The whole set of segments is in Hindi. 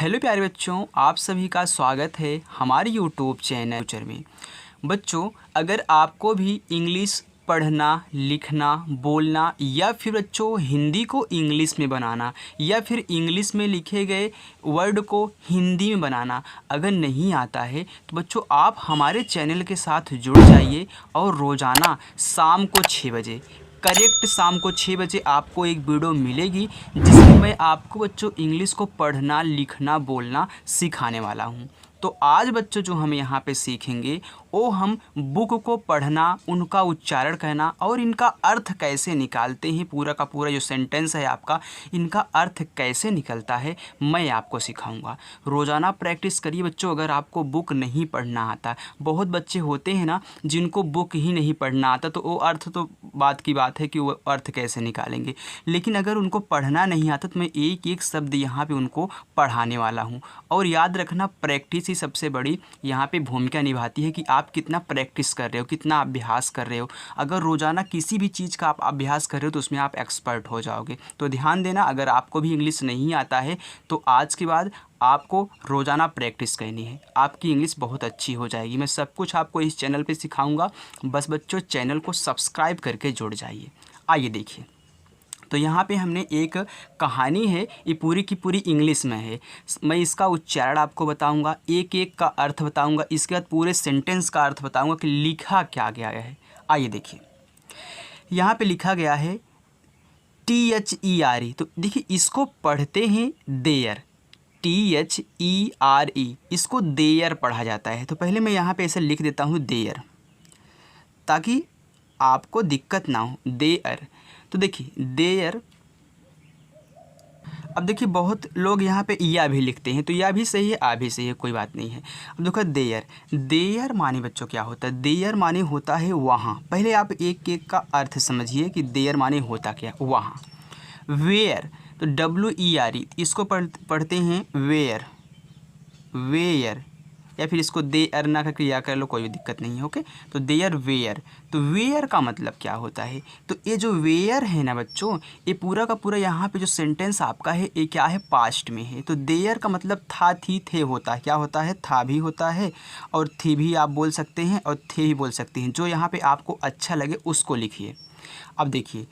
हेलो प्यारे बच्चों, आप सभी का स्वागत है हमारे यूट्यूब चैनल फ्यूचर में। बच्चों, अगर आपको भी इंग्लिश पढ़ना, लिखना, बोलना या फिर बच्चों हिंदी को इंग्लिश में बनाना या फिर इंग्लिश में लिखे गए वर्ड को हिंदी में बनाना अगर नहीं आता है तो बच्चों आप हमारे चैनल के साथ जुड़ जाइए और रोज़ाना शाम को 6 बजे करेक्ट शाम को 6 बजे आपको एक वीडियो मिलेगी जिसमें मैं आपको बच्चों इंग्लिश को पढ़ना, लिखना, बोलना सिखाने वाला हूं। तो आज बच्चों जो हम यहाँ पे सीखेंगे वो हम बुक को पढ़ना, उनका उच्चारण कहना और इनका अर्थ कैसे निकालते हैं, पूरा का पूरा जो सेंटेंस है आपका इनका अर्थ कैसे निकलता है मैं आपको सिखाऊंगा। रोज़ाना प्रैक्टिस करिए बच्चों। अगर आपको बुक नहीं पढ़ना आता, बहुत बच्चे होते हैं ना जिनको बुक ही नहीं पढ़ना आता, तो वो अर्थ तो बात की बात है कि वो अर्थ कैसे निकालेंगे, लेकिन अगर उनको पढ़ना नहीं आता तो मैं एक एक शब्द यहाँ पे उनको पढ़ाने वाला हूँ। और याद रखना, प्रैक्टिस ही सबसे बड़ी यहाँ पे भूमिका निभाती है कि आप कितना प्रैक्टिस कर रहे हो, कितना अभ्यास कर रहे हो। अगर रोज़ाना किसी भी चीज़ का आप अभ्यास कर रहे हो तो उसमें आप एक्सपर्ट हो जाओगे। तो ध्यान देना, अगर आपको भी इंग्लिश नहीं आता है तो आज के बाद आपको रोज़ाना प्रैक्टिस करनी है, आपकी इंग्लिश बहुत अच्छी हो जाएगी। मैं सब कुछ आपको इस चैनल पे सिखाऊंगा, बस बच्चों चैनल को सब्सक्राइब करके जुड़ जाइए। आइए देखिए, तो यहाँ पे हमने एक कहानी है, ये पूरी की पूरी इंग्लिश में है। मैं इसका उच्चारण आपको बताऊंगा, एक एक का अर्थ बताऊंगा, इसके बाद पूरे सेंटेंस का अर्थ बताऊंगा कि लिखा क्या गया है। आइए देखिए, यहाँ पे लिखा गया है THERE। तो देखिए इसको पढ़ते हैं देयर, THERE, इसको देयर पढ़ा जाता है। तो पहले मैं यहाँ पे ऐसे लिख देता हूँ देयर, ताकि आपको दिक्कत ना हो। देयर, तो देखिए देयर। अब देखिए बहुत लोग यहाँ पे या भी लिखते हैं, तो या भी सही है, आ भी सही है, कोई बात नहीं है। अब देखो देयर, देयर माने बच्चों क्या होता है? देयर माने होता है वहाँ। पहले आप एक एक का अर्थ समझिए कि देयर माने होता क्या, वहाँ। वेयर, तो WERE, इसको पढ़ते हैं वेयर, वेयर, या फिर इसको देयर ना करके या कर लो, कोई भी दिक्कत नहीं है। ओके, तो देयर वेयर, तो वेयर का मतलब क्या होता है? तो ये जो वेयर है ना बच्चों, ये पूरा का पूरा यहाँ पे जो सेंटेंस आपका है ये क्या है, पास्ट में है। तो देयर का मतलब था, थी, थे होता है। क्या होता है? था भी होता है और थी भी आप बोल सकते हैं और थे भी बोल सकते हैं। जो यहाँ पे आपको अच्छा लगे उसको लिखिए। अब देखिए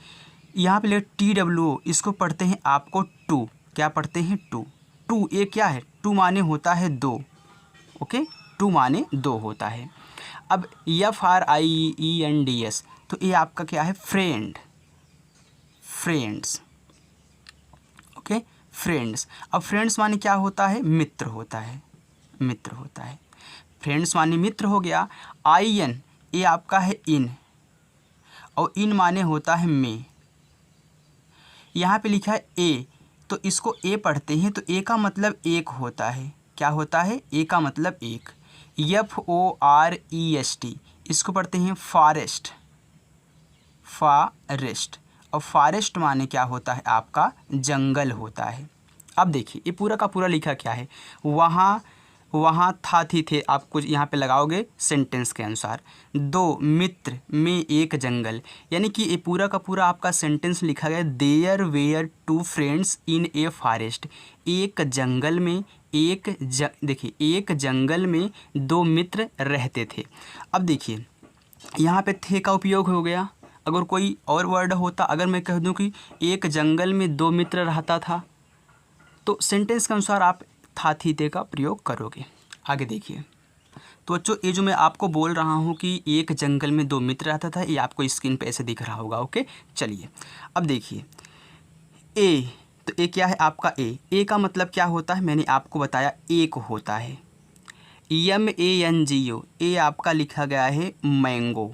यहाँ पे TWO, इसको पढ़ते हैं आपको टू। क्या पढ़ते हैं? टू। टू ये क्या है? टू माने होता है दो। ओके, टू माने दो होता है। अब FRIENDS, तो ये आपका क्या है? Friend, friends. Okay, friends. अब फ्रेंड्स माने क्या होता है? मित्र होता है, मित्र होता है। फ्रेंड्स माने मित्र हो गया। IN, ये आपका है इन, और इन माने होता है में। यहाँ पे लिखा है ए, तो इसको ए पढ़ते हैं, तो ए का मतलब एक होता है। क्या होता है? ए का मतलब एक। FOREST, इसको पढ़ते हैं फॉरेस्ट, फॉरेस्ट। और फॉरेस्ट माने क्या होता है? आपका जंगल होता है। अब देखिए ये पूरा का पूरा लिखा क्या है, वहाँ, वहाँ, था, थी, थे, आप कुछ यहाँ पे लगाओगे सेंटेंस के अनुसार। दो मित्र में एक जंगल, यानी कि ये पूरा का पूरा आपका सेंटेंस लिखा गया there were two friends in a forest. एक जंगल में देखिए एक जंगल में दो मित्र रहते थे। अब देखिए यहाँ पे थे का उपयोग हो गया। अगर कोई और वर्ड होता, अगर मैं कह दूँ कि एक जंगल में दो मित्र रहता था, तो सेंटेंस के अनुसार आप था, थी, थे का प्रयोग करोगे। आगे देखिए, तो बच्चों ये जो मैं आपको बोल रहा हूँ कि एक जंगल में दो मित्र रहता था, ये आपको स्क्रीन पे ऐसे दिख रहा होगा। ओके, चलिए अब देखिए ए, तो ए क्या है आपका? ए का मतलब क्या होता है? मैंने आपको बताया एक होता है। MANGO, ए आपका लिखा गया है मैंगो,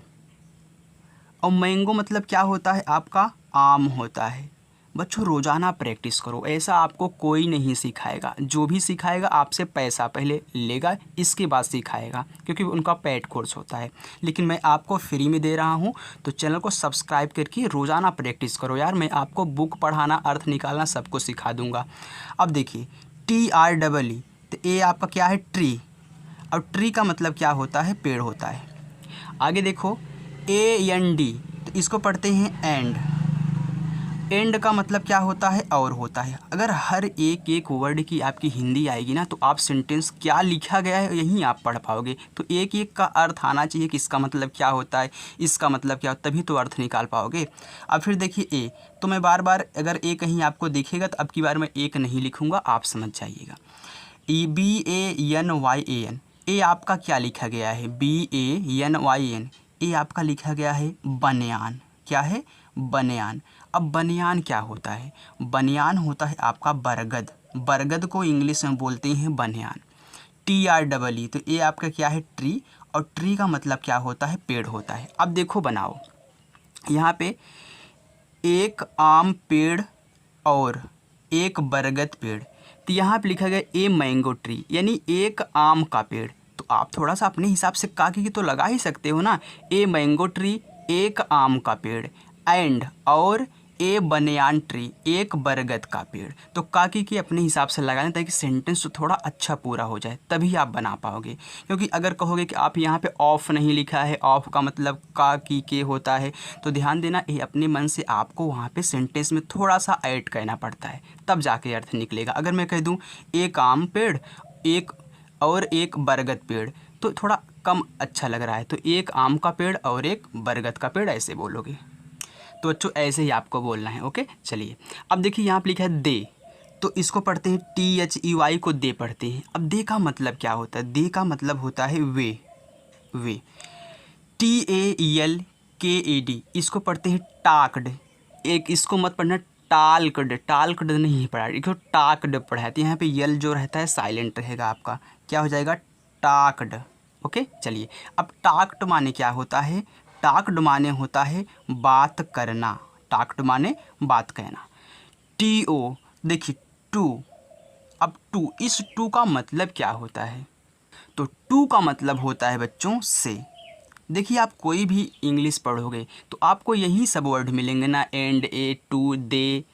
और मैंगो मतलब क्या होता है? आपका आम होता है। बच्चों रोज़ाना प्रैक्टिस करो, ऐसा आपको कोई नहीं सिखाएगा। जो भी सिखाएगा आपसे पैसा पहले लेगा, इसके बाद सिखाएगा, क्योंकि उनका पेड कोर्स होता है। लेकिन मैं आपको फ्री में दे रहा हूँ, तो चैनल को सब्सक्राइब करके रोज़ाना प्रैक्टिस करो यार। मैं आपको बुक पढ़ाना, अर्थ निकालना सब कुछ सिखा दूँगा। अब देखिए TREE, तो ये आपका क्या है? ट्री। अब ट्री का मतलब क्या होता है? पेड़ होता है। आगे देखो AND, तो इसको पढ़ते हैं एंड। एंड का मतलब क्या होता है, और होता है। अगर हर एक एक वर्ड की आपकी हिंदी आएगी ना तो आप सेंटेंस क्या लिखा गया है यहीं आप पढ़ पाओगे। तो एक एक का अर्थ आना चाहिए कि इसका मतलब क्या होता है, इसका मतलब क्या होता है, तभी तो अर्थ निकाल पाओगे। अब फिर देखिए ए, तो मैं बार बार अगर ए कहीं आपको दिखेगा तो अब की बार मैं एक नहीं लिखूँगा, आप समझ जाइएगा। BANYAN, ए आपका क्या लिखा गया है, BANYAN, ए आपका लिखा गया है बनियान। क्या है, बनियान। अब बनियान क्या होता है, बनियान होता है आपका बरगद। बरगद को इंग्लिश में बोलते हैं बनियान। TREE, तो ये आपका क्या है, ट्री, और ट्री का मतलब क्या होता है, पेड़ होता है। अब देखो बनाओ, यहाँ पे एक आम पेड़ और एक बरगद पेड़, तो यहाँ पे लिखा गया ए मैंगो ट्री, यानी एक आम का पेड़। तो आप थोड़ा सा अपने हिसाब से काकी की तो लगा ही सकते हो ना, ए मैंगो ट्री एक आम का पेड़, एंड और ए बनियान ट्री एक बरगद का पेड़। तो काकी की अपने हिसाब से लगाने ताकि सेंटेंस तो थोड़ा अच्छा पूरा हो जाए, तभी आप बना पाओगे। क्योंकि अगर कहोगे कि आप यहाँ पे ऑफ नहीं लिखा है, ऑफ का मतलब काकी के होता है, तो ध्यान देना ये अपने मन से आपको वहाँ पे सेंटेंस में थोड़ा सा ऐड करना पड़ता है, तब जाके अर्थ निकलेगा। अगर मैं कह दूँ एक आम पेड़ एक और एक बरगद पेड़, तो थोड़ा कम अच्छा लग रहा है, तो एक आम का पेड़ और एक बरगद का पेड़ ऐसे बोलोगे। तो बच्चों ऐसे ही आपको बोलना है। ओके, चलिए अब देखिए यहाँ पे लिखा है दे, तो इसको पढ़ते हैं THEY को दे पढ़ते हैं। अब दे का मतलब क्या होता है, दे का मतलब होता है वे। वे TALKED, इसको पढ़ते हैं टाक्ड। एक इसको मत पढ़ना टाल्कड, टाल्कड नहीं पढ़ा, इसको टाक्ड पढ़ा है। तो यहाँ पे यल जो रहता है साइलेंट रहेगा आपका, क्या हो जाएगा, टाक्ड। ओके, चलिए अब टाक्ड माने क्या होता है, टाक्ड माने होता है बात करना। टाक्ड माने बात कहना। TO, देखिए टू। अब टू, इस टू का मतलब क्या होता है, तो टू का मतलब होता है बच्चों से। देखिए आप कोई भी इंग्लिश पढ़ोगे तो आपको यही सब वर्ड मिलेंगे ना, एंड, ए, टू, दे,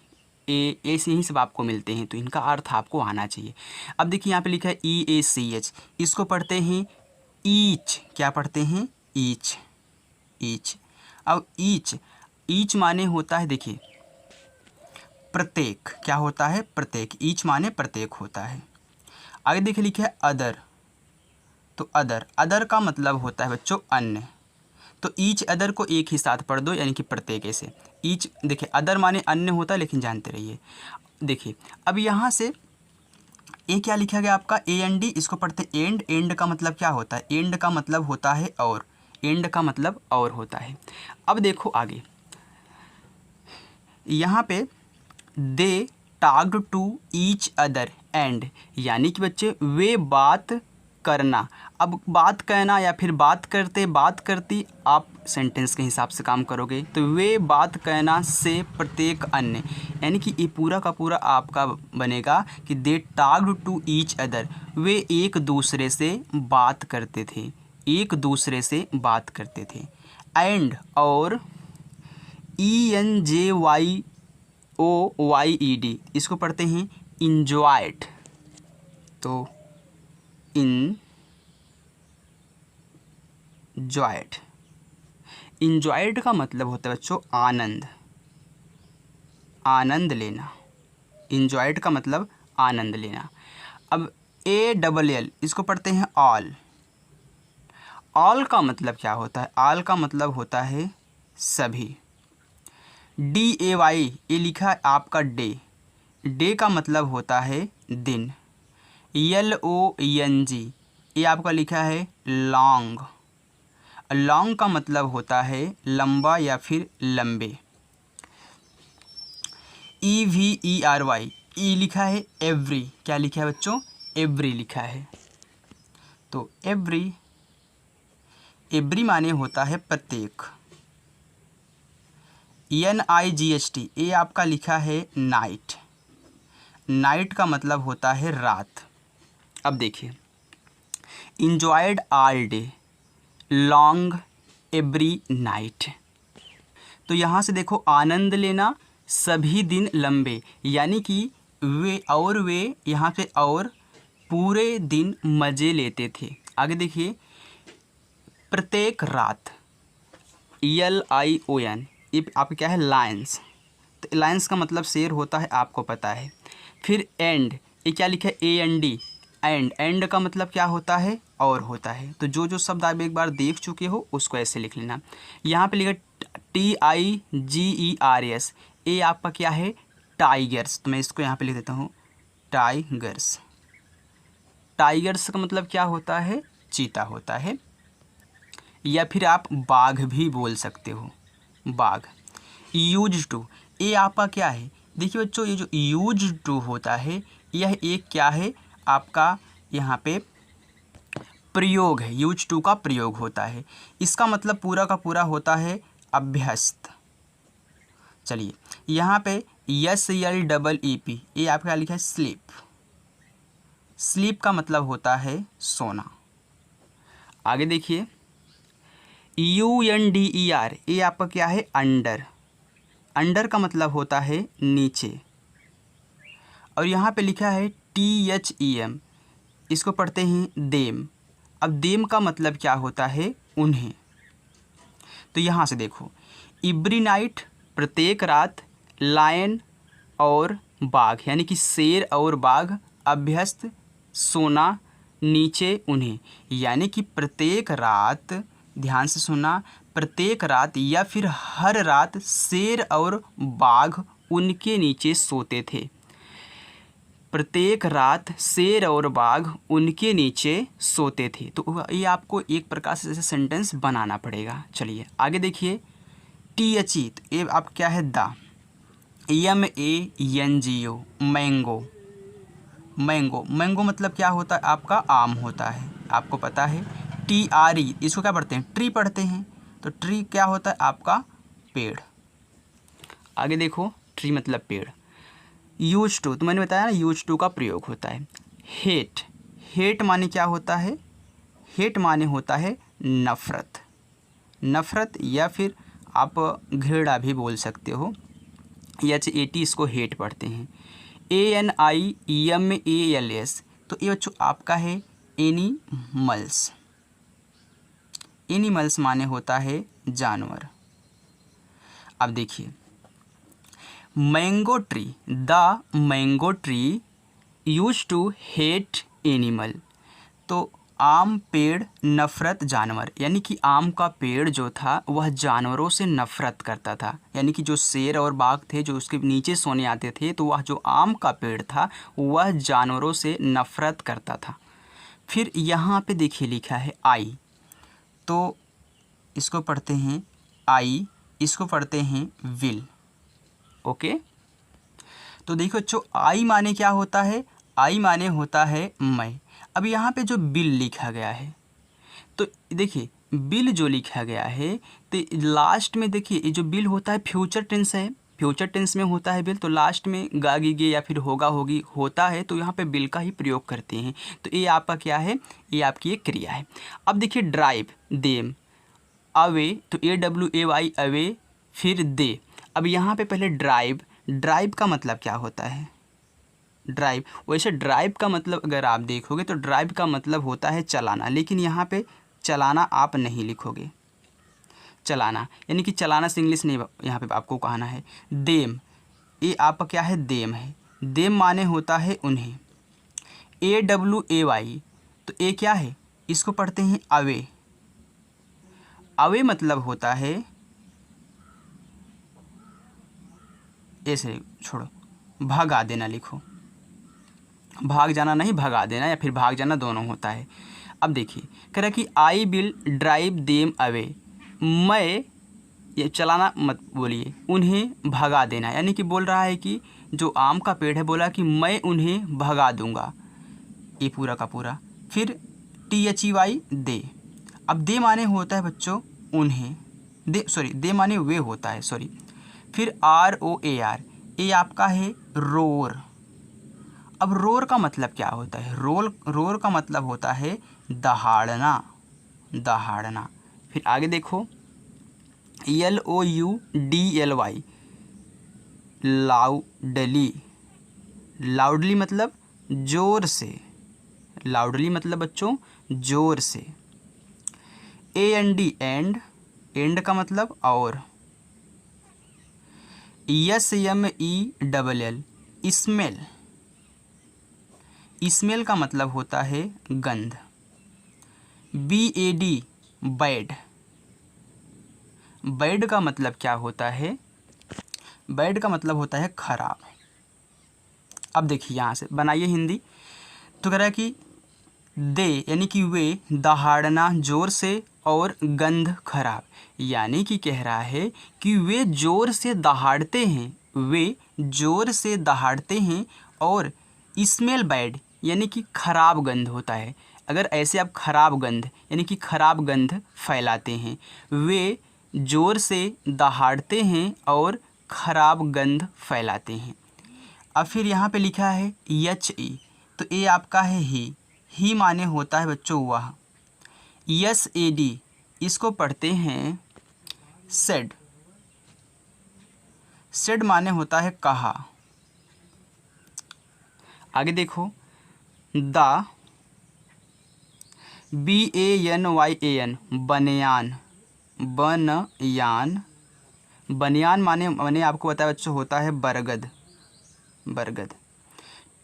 ए, ऐसे ही सब आपको मिलते हैं, तो इनका अर्थ आपको आना चाहिए। अब देखिए यहाँ पे लिखा है EACH, इसको पढ़ते हैं ईच। क्या पढ़ते हैं, ईच, ईच। अब ईच, ईच माने होता है, देखिए प्रत्येक। क्या होता है, प्रत्येक। ईच माने प्रत्येक होता है। आगे देखिए लिखा है अदर, तो अदर, अदर का मतलब होता है बच्चों अन्य। तो ईच अदर को एक ही साथ पढ़ दो, यानी कि प्रत्येक। ऐसे ईच, देखिए अदर माने अन्य होता है, लेकिन जानते रहिए। देखिए अब यहाँ से ए क्या लिखा गया आपका, AND, इसको पढ़ते एंड। एंड का मतलब क्या होता है, एंड का मतलब होता है और, एंड का मतलब और होता है। अब देखो आगे यहाँ पे दे टाग्ड टू ईच अदर एंड, यानी कि बच्चे वे बात करना। अब बात कहना या फिर बात करते, बात करती, आप सेंटेंस के हिसाब से काम करोगे। तो वे बात कहना से प्रत्येक अन्य, यानी कि ये पूरा का पूरा आपका बनेगा कि दे टाग्ड टू ईच अदर, वे एक दूसरे से बात करते थे, एक दूसरे से बात करते थे। एंड और ENJOYED, इसको पढ़ते हैं इंजॉयड। तो इंजॉयड, इंजॉयड का मतलब होता है बच्चों आनंद, आनंद लेना। इंजॉयड का मतलब आनंद लेना। अब ALL, इसको पढ़ते हैं ऑल। ऑल का मतलब क्या होता है, ऑल का मतलब होता है सभी। DAY, ये लिखा है आपका डे। डे का मतलब होता है दिन। LONG, ये आपका लिखा है लॉन्ग। लॉन्ग का मतलब होता है लंबा या फिर लंबे। EVERY, ये लिखा है एवरी। क्या लिखा है बच्चों, एवरी लिखा है। तो एवरी, एवरी माने होता है प्रत्येक। NIGHT, ये आपका लिखा है नाइट। नाइट का मतलब होता है रात। अब देखिए enjoyed all day, long, every night. तो यहाँ से देखो आनंद लेना, सभी दिन लंबे, यानी कि वे यहाँ पे और पूरे दिन मज़े लेते थे। आगे देखिए प्रत्येक रात, ELION, ये आपका क्या है लायंस। तो लायंस का मतलब शेर होता है, आपको पता है। फिर एंड, ये क्या लिखा है, AND, एंड। एंड का मतलब क्या होता है, और होता है। तो जो जो शब्द आप एक बार देख चुके हो उसको ऐसे लिख लेना। यहाँ पे लिखा TIGERS, ये आपका क्या है, टाइगर्स। तो मैं इसको यहाँ पे लिख देता हूँ, टाइगर्स। टाइगर्स का मतलब क्या होता है, चीता होता है। या फिर आप बाघ भी बोल सकते हो, बाघ। यूज टू, ये आपका क्या है, देखिए बच्चों, ये जो यूज टू होता है यह एक क्या है, आपका यहाँ पे प्रयोग है। यूज टू का प्रयोग होता है। इसका मतलब पूरा का पूरा होता है अभ्यस्त। चलिए यहाँ पे SLEEP, ये आपका लिखा है स्लीप। स्लीप का मतलब होता है सोना। आगे देखिए UNDER, ये आपका क्या है, अंडर। अंडर का मतलब होता है नीचे। और यहाँ पे लिखा है THEM, इसको पढ़ते हैं देम। अब देम का मतलब क्या होता है, उन्हें। तो यहाँ से देखो, एवरी नाइट, प्रत्येक रात, लायन और बाघ, यानी कि शेर और बाघ, अभ्यस्त, सोना, नीचे, उन्हें। यानी कि प्रत्येक रात, ध्यान से सुना, प्रत्येक रात या फिर हर रात शेर और बाघ उनके नीचे सोते थे। प्रत्येक रात शेर और बाघ उनके नीचे सोते थे। तो ये आपको एक प्रकार से जैसे सेंटेंस बनाना पड़ेगा। चलिए आगे देखिए, THE, तो ये आप क्या है, the. MANGO, mango. Mango, mango मतलब क्या होता है, आपका आम होता है, आपको पता है। TRE, इसको क्या पढ़ते हैं, ट्री पढ़ते हैं। तो ट्री क्या होता है, आपका पेड़। आगे देखो, ट्री मतलब पेड़। यूज टू, तो मैंने बताया ना, यूज टू का प्रयोग होता है। हेट, हेट माने क्या होता है, हेट माने होता है नफ़रत। नफ़रत या फिर आप घृणा भी बोल सकते हो। HAT, इसको हेट पढ़ते हैं। ANIMALS, तो ये बच्चों आपका है एनिमल्स। एनिमल्स माने होता है जानवर। अब देखिए, mango tree, the mango tree use to hate animal, तो आम पेड़, नफ़रत जानवर। यानी कि आम का पेड़ जो था वह जानवरों से नफ़रत करता था। यानी कि जो शेर और बाघ थे जो उसके नीचे सोने आते थे, तो वह जो आम का पेड़ था वह जानवरों से नफ़रत करता था। फिर यहाँ पे देखिए लिखा है आई, तो इसको पढ़ते हैं आई, इसको पढ़ते हैं विल। ओके, तो देखो बच्चों, आई माने क्या होता है, आई माने होता है मैं। अब यहाँ पे जो बिल लिखा गया है, तो देखिए बिल जो लिखा गया है, तो लास्ट में देखिए ये जो बिल होता है फ्यूचर टेंस है। फ्यूचर टेंस में होता है बिल, तो लास्ट में गा गे या फिर होगा होगी होता है, तो यहाँ पे बिल का ही प्रयोग करते हैं। तो ये आपका क्या है, ये आपकी एक क्रिया है। अब देखिए ड्राइव, देम, अवे, तो AWAY अवे, फिर दे। अब यहाँ पे पहले ड्राइव, ड्राइव का मतलब क्या होता है, ड्राइव। वैसे ड्राइव का मतलब अगर आप देखोगे तो ड्राइव का मतलब होता है चलाना, लेकिन यहाँ पे चलाना आप नहीं लिखोगे, चलाना यानी कि चलाना से इंग्लिश नहीं यहाँ पे आपको कहना है। देम, ये आपका क्या है, देम है। देम माने होता है उन्हें। AWAY, तो ये क्या है, इसको पढ़ते हैं अवे। अवे मतलब होता है, ऐसे छोड़ो, भगा देना लिखो, भाग जाना नहीं, भगा देना या फिर भाग जाना दोनों होता है। अब देखिए कह रहा है कि I will drive them away, मैं, ये चलाना मत बोलिए, उन्हें भगा देना। यानी कि बोल रहा है कि जो आम का पेड़ है, बोला कि मैं उन्हें भगा दूंगा, ये पूरा का पूरा। फिर THEY दे, अब दे माने होता है बच्चों उन्हें, दे सॉरी दे माने वे होता है, सॉरी। फिर ROAR, ये आपका है रोर। अब रोर का मतलब क्या होता है, रोर का मतलब होता है दहाड़ना, दहाड़ना। फिर आगे देखो, LOUDLY, लाउडली। लाउडली मतलब ज़ोर से, लाउडली मतलब बच्चों ज़ोर से। AND, एंड, एंड का मतलब और। SMELL smell. स्मेल का मतलब होता है गंध। BAD bad. बैड का मतलब क्या होता है? बैड का मतलब होता है खराब। अब देखिए यहाँ से बनाइए हिंदी। तो कह रहा है कि दे यानी कि वे, दहाड़ना जोर से और गंध खराब, यानी कि कह रहा है कि वे जोर से दहाड़ते हैं, वे जोर से दहाड़ते हैं और स्मेल बैड यानी कि खराब गंध होता है। अगर ऐसे आप खराब गंध यानी कि खराब गंध फैलाते हैं, वे जोर से दहाड़ते हैं और खराब गंध फैलाते हैं। अब फिर यहाँ पे लिखा है HE, तो ये आपका है ही माने होता है बच्चों वह। SAD इसको पढ़ते हैं सेड। सेड माने होता है कहा। आगे देखो द BANYAN बनियान। बनयान। बनियान माने मैंने आपको बताया बच्चों होता है बरगद। बरगद।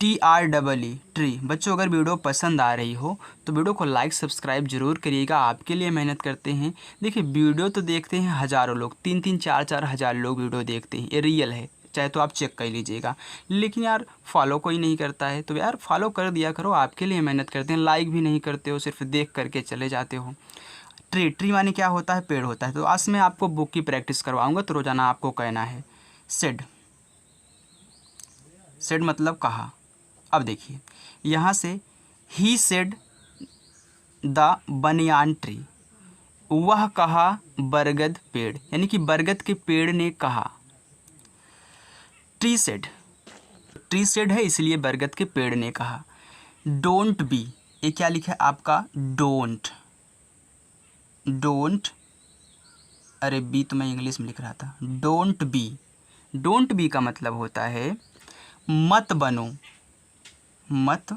TREE tree. बच्चों अगर वीडियो पसंद आ रही हो तो वीडियो को लाइक सब्सक्राइब जरूर करिएगा, आपके लिए मेहनत करते हैं। देखिए वीडियो तो देखते हैं हज़ारों लोग, 3-3 4-4 हज़ार लोग वीडियो देखते हैं, ये रियल है, चाहे तो आप चेक कर लीजिएगा। लेकिन यार फॉलो कोई नहीं करता है, तो यार फॉलो कर दिया करो, आपके लिए मेहनत करते हैं। लाइक भी नहीं करते हो, सिर्फ देख करके चले जाते हो। ट्री माने क्या होता है? पेड़ होता है। तो आज मैं आपको बुक की प्रैक्टिस करवाऊँगा, तो रोज़ाना आपको कहना है सेड। सेड मतलब कहा। अब देखिए यहाँ से he said the banyan tree, वह कहा बरगद पेड़, यानी कि बरगद के पेड़ ने कहा। ट्री सेड, ट्री सेड है इसलिए बरगद के पेड़ ने कहा। डोंट बी, ये क्या लिखा है आपका? डोंट। डोंट, अरे बी तो मैं इंग्लिश में लिख रहा था। Don't be. डोंट बी का मतलब होता है मत बनो। मत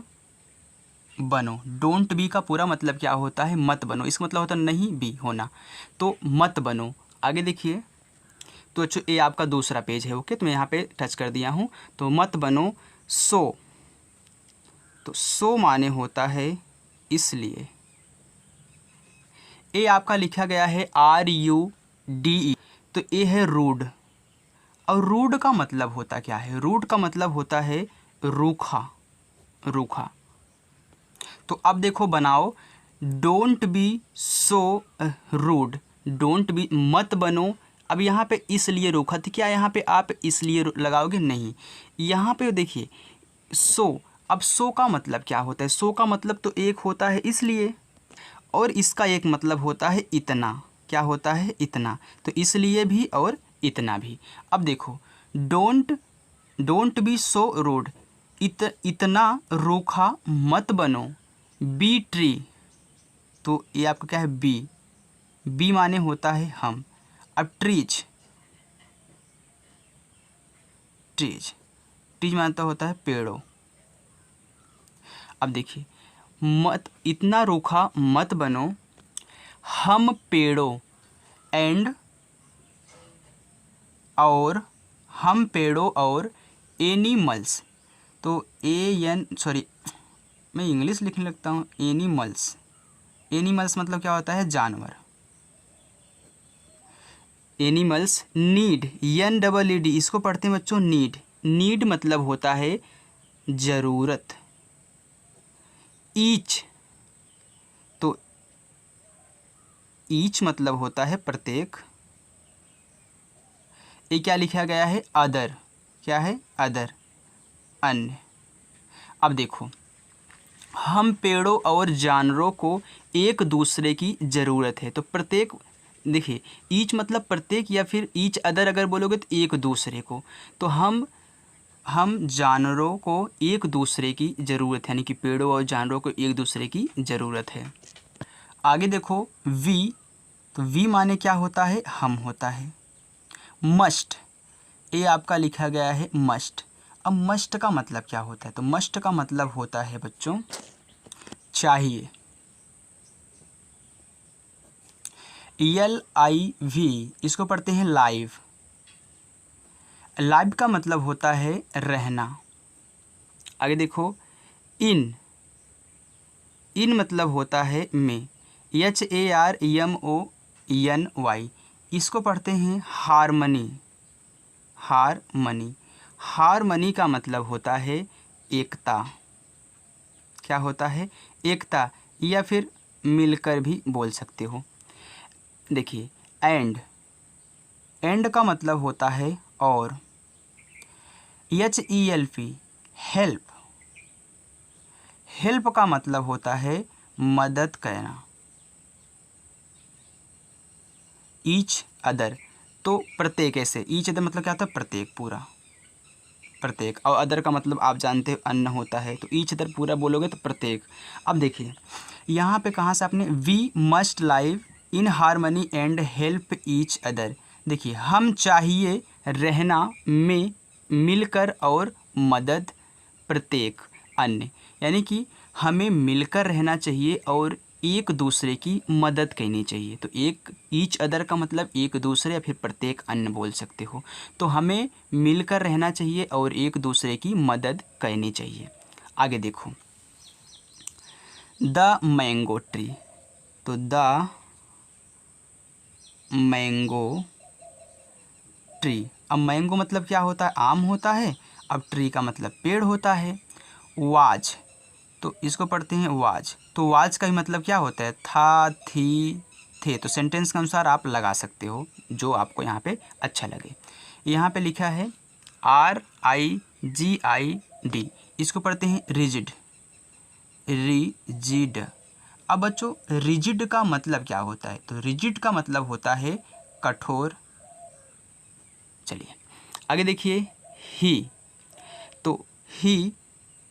बनो। डोंट बी का पूरा मतलब क्या होता है? मत बनो। इसका मतलब होता है नहीं बी होना, तो मत बनो। आगे देखिए, तो अच्छा ये आपका दूसरा पेज है, ओके, तो मैं यहाँ पे टच कर दिया हूँ। तो मत बनो सो, तो सो माने होता है इसलिए। ये आपका लिखा गया है RUDE, तो ये है रूड। और रूड का मतलब होता क्या है? रूड का मतलब होता है रूखा। रूखा। तो अब देखो बनाओ, don't be so rude. Don't be मत बनो। अब यहाँ पे इसलिए रूखा, तो क्या यहाँ पे आप इसलिए लगाओगे? नहीं। यहाँ पे देखिए सो, अब सो का मतलब क्या होता है? सो का मतलब तो एक होता है इसलिए, और इसका एक मतलब होता है इतना। क्या होता है? इतना। तो इसलिए भी और इतना भी। अब देखो डोंट बी सो रूड, इतना रूखा मत बनो। बी ट्री, तो ये आपका क्या है? बी। बी माने होता है हम। अब ट्रीज, ट्रीज, ट्रीज मानता होता है पेड़ों। अब देखिए मत, इतना रूखा मत बनो हम पेड़ों, एंड और, हम पेड़ों और एनिमल्स, तो मैं इंग्लिश लिखने लगता हूँ। एनिमल्स, एनिमल्स मतलब क्या होता है? जानवर। एनिमल्स नीड, NEED, इसको पढ़ते हैं बच्चों नीड। नीड मतलब होता है ज़रूरत। ईच, तो ईच मतलब होता है प्रत्येक। ये क्या लिखा गया है? अदर। क्या है? अदर, अन्य। अब देखो हम पेड़ों और जानवरों को एक दूसरे की ज़रूरत है, तो प्रत्येक, देखिए ईच मतलब प्रत्येक, या फिर ईच अदर अगर बोलोगे तो एक दूसरे को। तो हम जानवरों को एक दूसरे की ज़रूरत है, यानी कि पेड़ों और जानवरों को एक दूसरे की ज़रूरत है। आगे देखो वी, तो वी माने क्या होता है? हम होता है। मस्ट, ये आपका लिखा गया है मस्ट। अब मस्ट का मतलब क्या होता है? तो मस्ट का मतलब होता है बच्चों चाहिए। LIV, इसको पढ़ते हैं लाइव। लाइव का मतलब होता है रहना। आगे देखो, इन मतलब होता है में। HARMONY, इसको पढ़ते हैं हारमनी। हारमनी का मतलब होता है एकता। क्या होता है? एकता, या फिर मिलकर भी बोल सकते हो। देखिए, एंड का मतलब होता है और। HELP, हेल्प का मतलब होता है मदद करना। ईच अदर, तो प्रत्येक, ऐसे ईच अदर मतलब क्या होता है? प्रत्येक, पूरा, प्रत्येक। और अदर का मतलब आप जानते हो अन्न होता है, तो ईच अदर पूरा बोलोगे तो प्रत्येक। अब देखिए यहाँ पे कहाँ से आपने we must live in harmony and help each other. देखिए, हम चाहिए रहना में मिलकर और मदद प्रत्येक अन्य, यानी कि हमें मिलकर रहना चाहिए और एक दूसरे की मदद करनी चाहिए। तो एक ईच अदर का मतलब एक दूसरे या फिर प्रत्येक अन्य बोल सकते हो। तो हमें मिलकर रहना चाहिए और एक दूसरे की मदद करनी चाहिए। आगे देखो, द मैंगो ट्री, तो द मैंगो ट्री। अब मैंगो मतलब क्या होता है? आम होता है। अब ट्री का मतलब पेड़ होता है। वाज, तो इसको पढ़ते हैं वाज। तो वाज का ही मतलब क्या होता है? था, थी, थे। तो सेंटेंस के अनुसार आप लगा सकते हो जो आपको यहाँ पे अच्छा लगे। यहाँ पे लिखा है RIGID, इसको पढ़ते हैं रिजिड। रिजिड। अब बच्चों, रिजिड का मतलब क्या होता है? तो रिजिड का मतलब होता है कठोर। चलिए आगे देखिए, ही।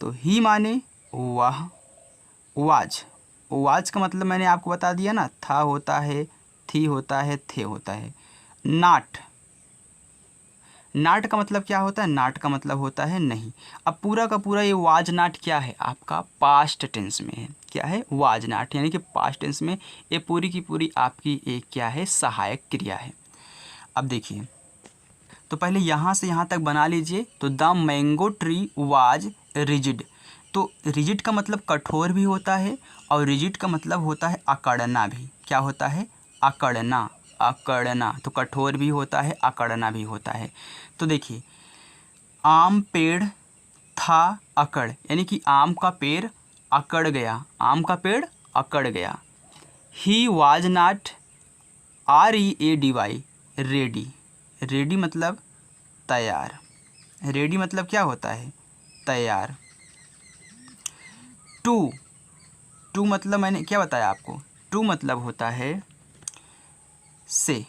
तो ही, माने वह। वाज का मतलब मैंने आपको बता दिया ना, था होता है, थी होता है, थे होता है। नाट का मतलब क्या होता है? नाट का मतलब होता है नहीं। अब पूरा का पूरा ये वाज नाट क्या है? आपका पास्ट टेंस में है। क्या है? वाज नाट, यानी कि पास्ट टेंस में ये पूरी की पूरी आपकी एक क्या है? सहायक क्रिया है। अब देखिए, तो पहले यहाँ से यहाँ तक बना लीजिए। तो the mango tree was rigid. तो रिजिड का मतलब कठोर भी होता है और रिजिड का मतलब होता है अकड़ना भी। क्या होता है? अकड़ना। तो कठोर भी होता है, अकड़ना भी होता है। तो देखिए, आम पेड़ था अकड़, यानी कि आम का पेड़ अकड़ गया। आम का पेड़ अकड़ गया। He was not READY, ready. Ready मतलब तैयार। रेडी मतलब क्या होता है? तैयार। टू मतलब मैंने क्या बताया आपको? टू मतलब होता है से।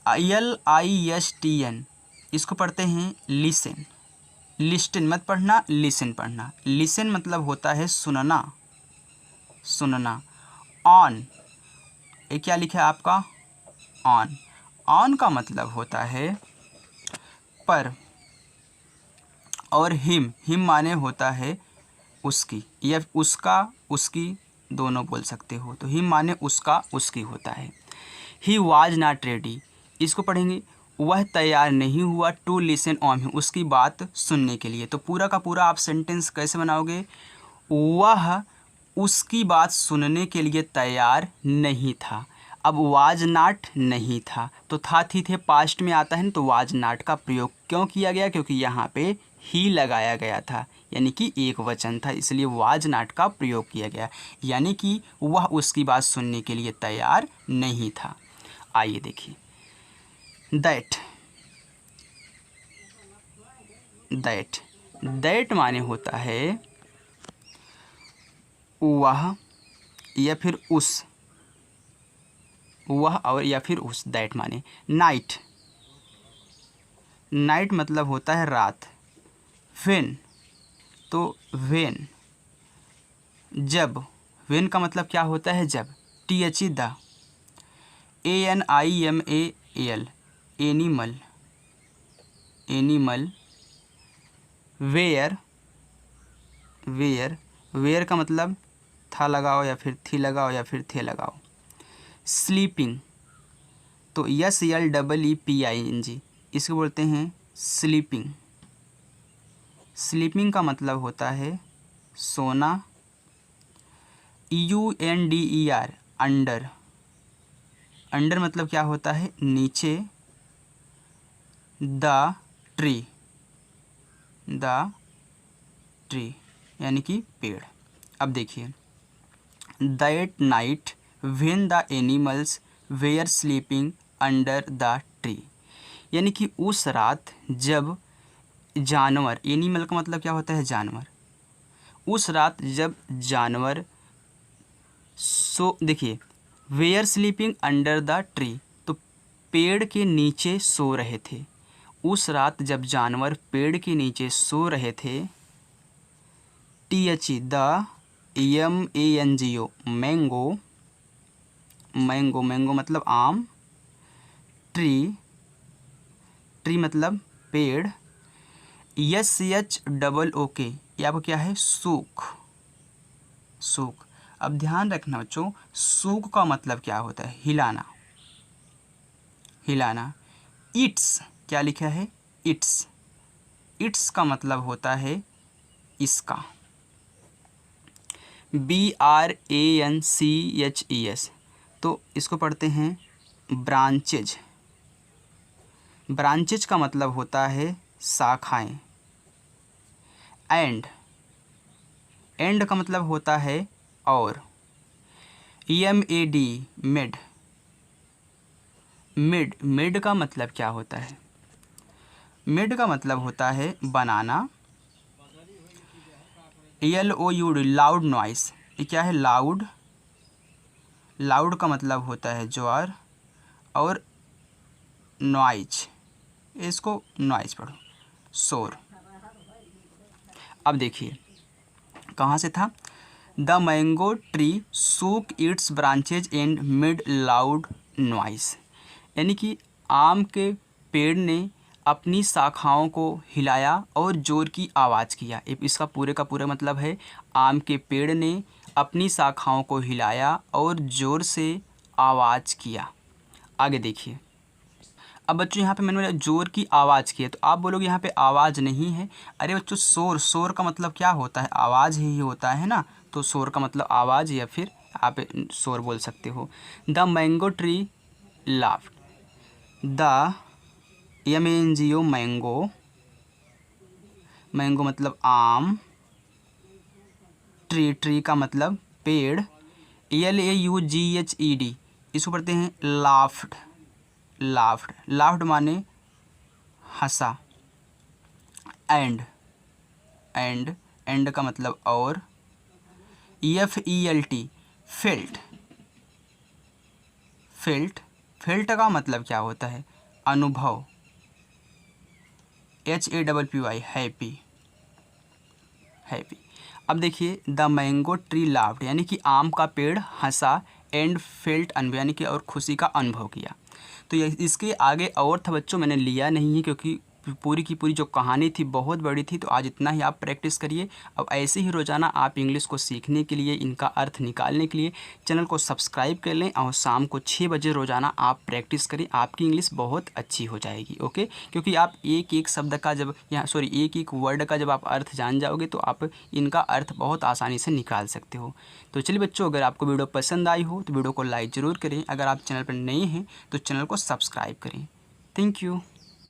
LISTN, इसको पढ़ते हैं लिसन। लिस्टन मत पढ़ना, लिसन पढ़ना। लिसन मतलब होता है सुनना। ऑन, ये क्या लिखा है आपका? ऑन का मतलब होता है पर। और हिम माने होता है उसकी, या उसका, उसकी, दोनों बोल सकते हो। तो हिम माने उसका, उसकी होता है। ही वाज नॉट रेडी, इसको पढ़ेंगे वह तैयार नहीं हुआ टू लिसन ऑन हिम, उसकी बात सुनने के लिए। तो पूरा का पूरा आप सेंटेंस कैसे बनाओगे? वह उसकी बात सुनने के लिए तैयार नहीं था। अब वाज नाट नहीं था, तो था, थी, थे पास्ट में आता है ना, तो वाज नाट का प्रयोग क्यों किया गया? क्योंकि यहाँ पे ही लगाया गया था, यानी कि एक वचन था, इसलिए वाज नाट का प्रयोग किया गया। यानी कि वह उसकी बात सुनने के लिए तैयार नहीं था। आइए देखिए, दैट माने होता है वह या फिर उस। वह और या फिर उस। दैट माने नाइट मतलब होता है रात। व्हेन, तो व्हेन जब। व्हेन का मतलब क्या होता है? जब। THE the. ANIMAL animal. Were का मतलब था लगाओ या फिर थी लगाओ या फिर थे लगाओ। स्लीपिंग, तो SLEEPING, इसको बोलते हैं स्लीपिंग। स्लीपिंग का मतलब होता है सोना। UNDER under. अंडर मतलब क्या होता है? नीचे। द ट्री, द ट्री यानी कि पेड़। अब देखिए, that night when the animals were sleeping under the tree, यानी कि उस रात जब जानवर, एनिमल का मतलब क्या होता है? जानवर। उस रात जब जानवर देखिए, were sleeping under the tree, तो पेड़ के नीचे सो रहे थे। उस रात जब जानवर पेड़ के नीचे सो रहे थे। THE the MANGO mango, mango, mango मतलब आम। ट्री, ट्री मतलब पेड़। SHOOK ये आपको क्या है? सूख, सूख। अब ध्यान रखना बच्चों, सूख का मतलब क्या होता है? हिलाना, हिलाना। इट्स क्या लिखा है? इट्स, इट्स का मतलब होता है इसका। BRANCHES, तो इसको पढ़ते हैं ब्रांचेज। ब्रांचेज का मतलब होता है शाखाएं। एंड, एंड का मतलब होता है और। MED मिड, मिड, मिड का मतलब क्या होता है? मिड का मतलब होता है बनाना। LOUD लाउड नॉइस, ये क्या है? लाउड। लाउड का मतलब होता है ज्वार, और नॉइज, इसको नॉइज पढ़ो, शोर। अब देखिए कहाँ से था? The mango tree shook its branches and made loud noise, यानी कि आम के पेड़ ने अपनी शाखाओं को हिलाया और ज़ोर की आवाज़ किया। इसका पूरे का पूरा मतलब है आम के पेड़ ने अपनी शाखाओं को हिलाया और ज़ोर से आवाज़ किया। आगे देखिए, अब बच्चों यहाँ पे मैंने ज़ोर की आवाज़ की है, तो आप बोलोगे यहाँ पे आवाज़ नहीं है। अरे बच्चों, शोर, शोर का मतलब क्या होता है? आवाज़ ही होता है ना। तो शोर का मतलब आवाज़, या फिर आप शोर बोल सकते हो। The mango tree laughed, the MANGO mango, mango मतलब आम। ट्री, ट्री का मतलब पेड़। LAUGHED इसको पढ़ते हैं लाफ्ड, लाफ्ड, लाफ्ड माने हंसा। एंड, एंड, एंड का मतलब और। FELT फेल्ट, फेल्ट, फेल्ट का मतलब क्या होता है? अनुभव। HAPPY happy, happy. अब देखिए, द मैंगो ट्री लाफ्ड यानी कि आम का पेड़ हंसा, एंड फेल्ट अनुभव यानी कि और खुशी का अनुभव किया। तो ये इसके आगे और था बच्चों, मैंने लिया नहीं है क्योंकि पूरी की पूरी जो कहानी थी बहुत बड़ी थी। तो आज इतना ही आप प्रैक्टिस करिए। अब ऐसे ही रोज़ाना आप इंग्लिश को सीखने के लिए, इनका अर्थ निकालने के लिए चैनल को सब्सक्राइब कर लें, और शाम को 6 बजे रोज़ाना आप प्रैक्टिस करें। आपकी इंग्लिश बहुत अच्छी हो जाएगी। ओके, क्योंकि आप एक एक शब्द का जब एक एक वर्ड का जब आप अर्थ जान जाओगे तो आप इनका अर्थ बहुत आसानी से निकाल सकते हो। तो चलिए बच्चों, अगर आपको वीडियो पसंद आई हो तो वीडियो को लाइक ज़रूर करें। अगर आप चैनल पर नए हैं तो चैनल को सब्सक्राइब करें। Thank you.